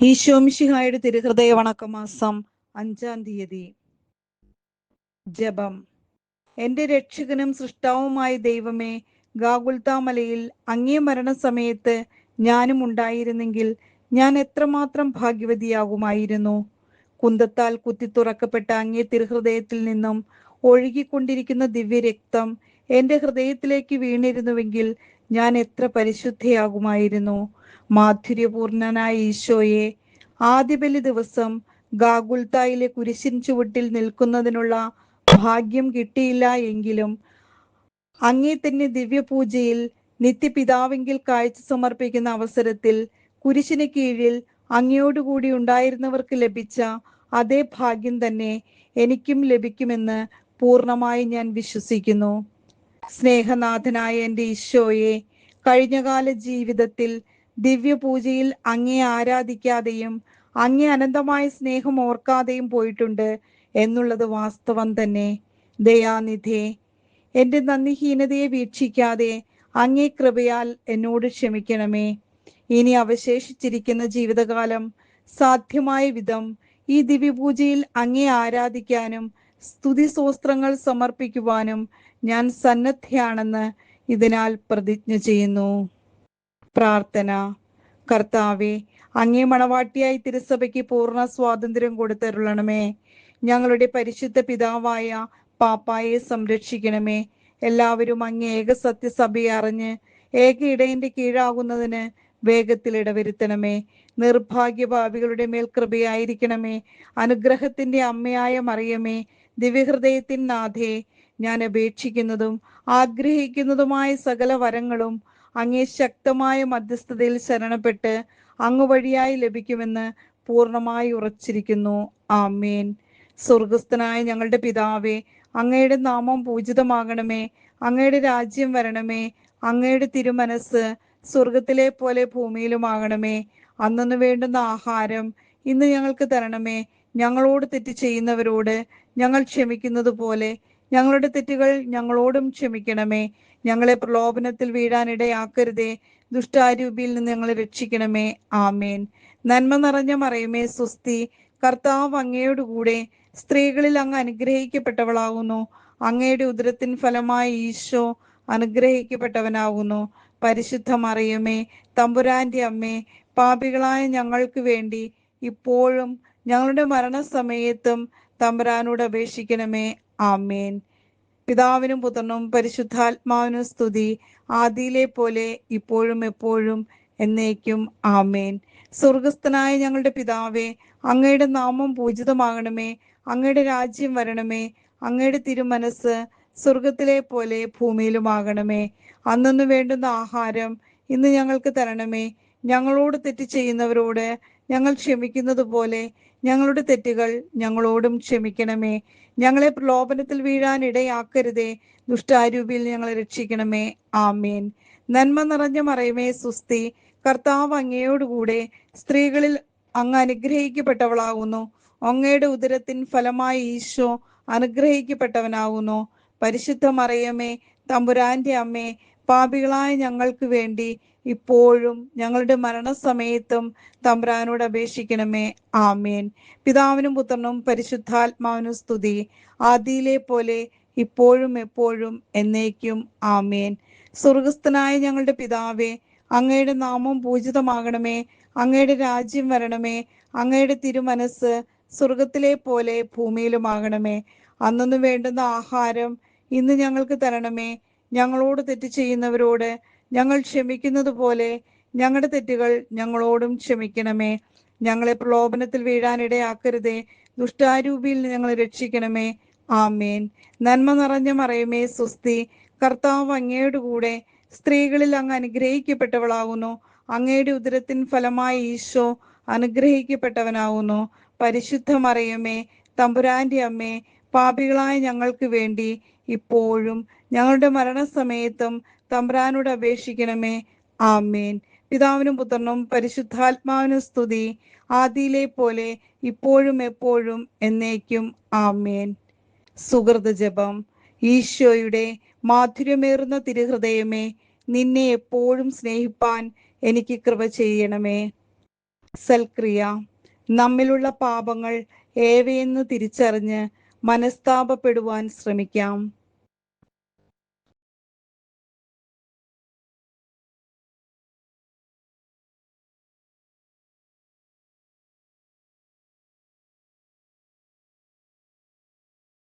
ഈശോമിശിഹായുടെ തിരുഹൃദയ വണക്കമാസം 5-ാം തീയതി. ജപം. എന്റെ രക്ഷകനും സൃഷ്ടാവുമായ ദൈവമേ, ഗാഗുൽത്താമലയിൽ അങ്ങേ മരണസമയത്ത് ഞാനും ഉണ്ടായിരുന്നെങ്കിൽ ഞാൻ എത്രമാത്രം ഭാഗ്യവതിയാകുമായിരുന്നു. കുന്തത്താൽ കുത്തിത്തുറക്കപ്പെട്ട അങ്ങേ തിരുഹൃദയത്തിൽ നിന്നും ഒഴുകിക്കൊണ്ടിരിക്കുന്ന ദിവ്യരക്തം എന്റെ ഹൃദയത്തിലേക്ക് വീണിരുന്നുവെങ്കിൽ ഞാൻ എത്ര പരിശുദ്ധയാകുമായിരുന്നു. മാധുര്യപൂർണനായ ഈശോയെ, ആദ്യബലി ദിവസം ഗാഗുൽത്തായിലെ കുരിശിൻ ചുവട്ടിൽ നിൽക്കുന്നതിനുള്ള ഭാഗ്യം കിട്ടിയില്ല എങ്കിലും അങ്ങേ തന്നെ ദിവ്യപൂജയിൽ നിത്യപിതാവെങ്കിൽ കാഴ്ച സമർപ്പിക്കുന്ന അവസരത്തിൽ കുരിശിന് കീഴിൽ അങ്ങയോടുകൂടി ഉണ്ടായിരുന്നവർക്ക് ലഭിച്ച അതേ ഭാഗ്യം തന്നെ എനിക്കും ലഭിക്കുമെന്ന് പൂർണ്ണമായി ഞാൻ വിശ്വസിക്കുന്നു. സ്നേഹനാഥനായ എൻ്റെ ഈശോയെ, കഴിഞ്ഞകാല ജീവിതത്തിൽ ദിവ്യപൂജയിൽ അങ്ങേ ആരാധിക്കാതെയും അങ്ങേ അനന്തമായ സ്നേഹം ഓർക്കാതെയും പോയിട്ടുണ്ട് എന്നുള്ളത് വാസ്തവം തന്നെ. ദയാനിധേ, എൻ്റെ നന്ദിഹീനതയെ വീക്ഷിക്കാതെ അങ്ങേ കൃപയാൽ എന്നോട് ക്ഷമിക്കണമേ. ഇനി അവശേഷിച്ചിരിക്കുന്ന ജീവിതകാലം സാധ്യമായ വിധം ഈ ദിവ്യപൂജയിൽ അങ്ങേ ആരാധിക്കാനും സ്തുതിസ്തോത്രങ്ങൾ സമർപ്പിക്കുവാനും ഞാൻ സന്നദ്ധയാണെന്ന് ഇതിനാൽ പ്രതിജ്ഞ ചെയ്യുന്നു. പ്രാർത്ഥന. കർത്താവേ, അങ്ങേ മണവാട്ടിയായി തിരുസഭയ്ക്ക് പൂർണ്ണ സ്വാതന്ത്ര്യം കൊടുത്തരുളണമേ. ഞങ്ങളുടെ പരിശുദ്ധ പിതാവായ പാപ്പായെ സംരക്ഷിക്കണമേ. എല്ലാവരും അങ്ങേ ഏക സത്യസഭയെ അറിഞ്ഞ് ഏക ഇടയന്റെ കീഴാകുന്നതിന് വേഗത്തിൽ ഇടവരുത്തണമേ. നിർഭാഗ്യഭാവികളുടെ മേൽ കൃപയായിരിക്കണമേ. അനുഗ്രഹത്തിന്റെ അമ്മയായ മറിയമേ, ദിവ്യഹൃദയത്തിൻ നാഥേ, ഞാൻ അപേക്ഷിക്കുന്നതും ആഗ്രഹിക്കുന്നതുമായ സകല വരങ്ങളും അങ്ങേ ശക്തമായ മധ്യസ്ഥതയിൽ ശരണപ്പെട്ട് അങ്ങ് വഴിയായി ലഭിക്കുമെന്ന് പൂർണ്ണമായി ഉറച്ചിരിക്കുന്നു. ആമേൻ. സ്വർഗസ്ഥനായ ഞങ്ങളുടെ പിതാവേ, അങ്ങയുടെ നാമം പൂജിതമാകണമേ. അങ്ങയുടെ രാജ്യം വരണമേ. അങ്ങയുടെ തിരുമനസ് സ്വർഗത്തിലെ പോലെ ഭൂമിയിലുമാകണമേ. അന്നന്ന് വേണ്ടുന്ന ആഹാരം ഇന്ന് ഞങ്ങൾക്ക് തരണമേ. ഞങ്ങളോട് തെറ്റ് ചെയ്യുന്നവരോട് ഞങ്ങൾ ക്ഷമിക്കുന്നത് പോലെ ഞങ്ങളുടെ തെറ്റുകൾ ഞങ്ങളോടും ക്ഷമിക്കണമേ. ഞങ്ങളെ പ്രലോഭനത്തിൽ വീഴാനിടയാക്കരുതേ. ദുഷ്ടാരൂപിയിൽ നിന്ന് ഞങ്ങളെ രക്ഷിക്കണമേ. ആമേൻ. നന്മ നിറഞ്ഞ മറിയമേ, സ്വസ്തി. കർത്താവ് അങ്ങയോടുകൂടെ സ്ത്രീകളിൽ അങ്ങ് അനുഗ്രഹിക്കപ്പെട്ടവളാകുന്നു. അങ്ങയുടെ ഉദരത്തിൻ ഫലമായ ഈശോ അനുഗ്രഹിക്കപ്പെട്ടവനാകുന്നു. പരിശുദ്ധ മറിയമേ, തമ്പുരാന്റെ അമ്മേ, പാപികളായ ഞങ്ങൾക്ക് വേണ്ടി ഇപ്പോഴും ഞങ്ങളുടെ മരണസമയത്തും തമ്പുരാനോട് അപേക്ഷിക്കണമേ. ആമേൻ. പിതാവിനും പുത്രനും പരിശുദ്ധാത്മാവിനും സ്തുതി, ആദിയിലെ പോലെ ഇപ്പോഴും എപ്പോഴും എന്നേക്കും. ആമേൻ. സ്വർഗസ്ഥനായ ഞങ്ങളുടെ പിതാവേ, അങ്ങയുടെ നാമം പൂജിതമാകണമേ. അങ്ങയുടെ രാജ്യം വരണമേ. അങ്ങയുടെ തിരുമനസ് സ്വർഗത്തിലെ പോലെ ഭൂമിയിലുമാകണമേ. അന്നന്ന് വേണ്ടുന്ന ആഹാരം ഇന്ന് ഞങ്ങൾക്ക് തരണമേ. ഞങ്ങളോട് തെറ്റ് ചെയ്യുന്നവരോട് ഞങ്ങൾ ക്ഷമിക്കുന്നത് പോലെ ഞങ്ങളുടെ തെറ്റുകൾ ഞങ്ങളോടും ക്ഷമിക്കണമേ. ഞങ്ങളെ പ്രലോഭനത്തിൽ വീഴാൻ ഇടയാക്കരുതേ. ദുഷ്ടാരൂപിയിൽ ഞങ്ങളെ രക്ഷിക്കണമേ. ആമേൻ. നന്മ നിറഞ്ഞ മറിയമേ, സ്വസ്തി. കർത്താവ് അങ്ങയോടുകൂടെ സ്ത്രീകളിൽ അങ്ങ് അനുഗ്രഹിക്കപ്പെട്ടവളാകുന്നു. അങ്ങയുടെ ഉദരത്തിൻ ഫലമായ ഈശോ അനുഗ്രഹിക്കപ്പെട്ടവനാകുന്നു. പരിശുദ്ധ മറിയമേ, തമ്പുരാന്റെ അമ്മേ, പാപികളായ ഞങ്ങൾക്ക് വേണ്ടി ഇപ്പോഴും ഞങ്ങളുടെ മരണസമയത്തും തമ്പുരാനോട് അപേക്ഷിക്കണമേ. ആമേൻ. പിതാവിനും പുത്രനും പരിശുദ്ധാത്മാവിനും സ്തുതി, ആദിയിലെ പോലെ ഇപ്പോഴും എപ്പോഴും എന്നേക്കും. ആമേൻ. സ്വർഗസ്ഥനായ ഞങ്ങളുടെ പിതാവേ, അങ്ങയുടെ നാമം പൂജിതമാകണമേ. അങ്ങയുടെ രാജ്യം വരണമേ. അങ്ങയുടെ തിരുമനസ് സ്വർഗത്തിലെ പോലെ ഭൂമിയിലുമാകണമേ. അന്നന്ന് വേണ്ടുന്ന ആഹാരം ഇന്ന് ഞങ്ങൾക്ക് തരണമേ. ഞങ്ങളോട് തെറ്റ് ചെയ്യുന്നവരോട് ഞങ്ങൾ ക്ഷമിക്കുന്നത് പോലെ ഞങ്ങളുടെ തെറ്റുകൾ ഞങ്ങളോടും ക്ഷമിക്കണമേ. ഞങ്ങളെ പ്രലോഭനത്തിൽ വീഴാനിടയാക്കരുതേ. ദുഷ്ടാരൂപിയിൽ ഞങ്ങളെ രക്ഷിക്കണമേ. ആമേൻ. നന്മ നിറഞ്ഞ മറിയമേ, സ്വസ്തി. കർത്താവ് അങ്ങയോടുകൂടെ സ്ത്രീകളിൽ അങ്ങ് അനുഗ്രഹിക്കപ്പെട്ടവളാകുന്നു. അങ്ങയുടെ ഉദരത്തിൻ ഫലമായ ഈശോ അനുഗ്രഹിക്കപ്പെട്ടവനാകുന്നു. പരിശുദ്ധ മറിയമേ, തമ്പുരാന്റെ അമ്മേ, പാപികളായ ഞങ്ങൾക്ക് വേണ്ടി ഇപ്പോഴും ഞങ്ങളുടെ മരണസമയത്തും തമ്പുരാനോട് അപേക്ഷിക്കണമേ. ആമേൻ. പിതാവിനും പുത്രനും പരിശുദ്ധാത്മാവിനും സ്തുതി, ആദിയിലെ പോലെ ഇപ്പോഴും എപ്പോഴും എന്നേക്കും. ആമേൻ. സുഹൃത ജപം. ഈശോയുടെ മാധുര്യമേറുന്ന തിരുഹൃദയമേ, നിന്നെ എപ്പോഴും സ്നേഹിപ്പാൻ എനിക്ക് കൃപ ചെയ്യണമേ. സൽക്രിയ. നമ്മിലുള്ള പാപങ്ങൾ ഏവയെന്ന് തിരിച്ചറിഞ്ഞ് മനസ്താപപ്പെടുവാൻ ശ്രമിക്കാം.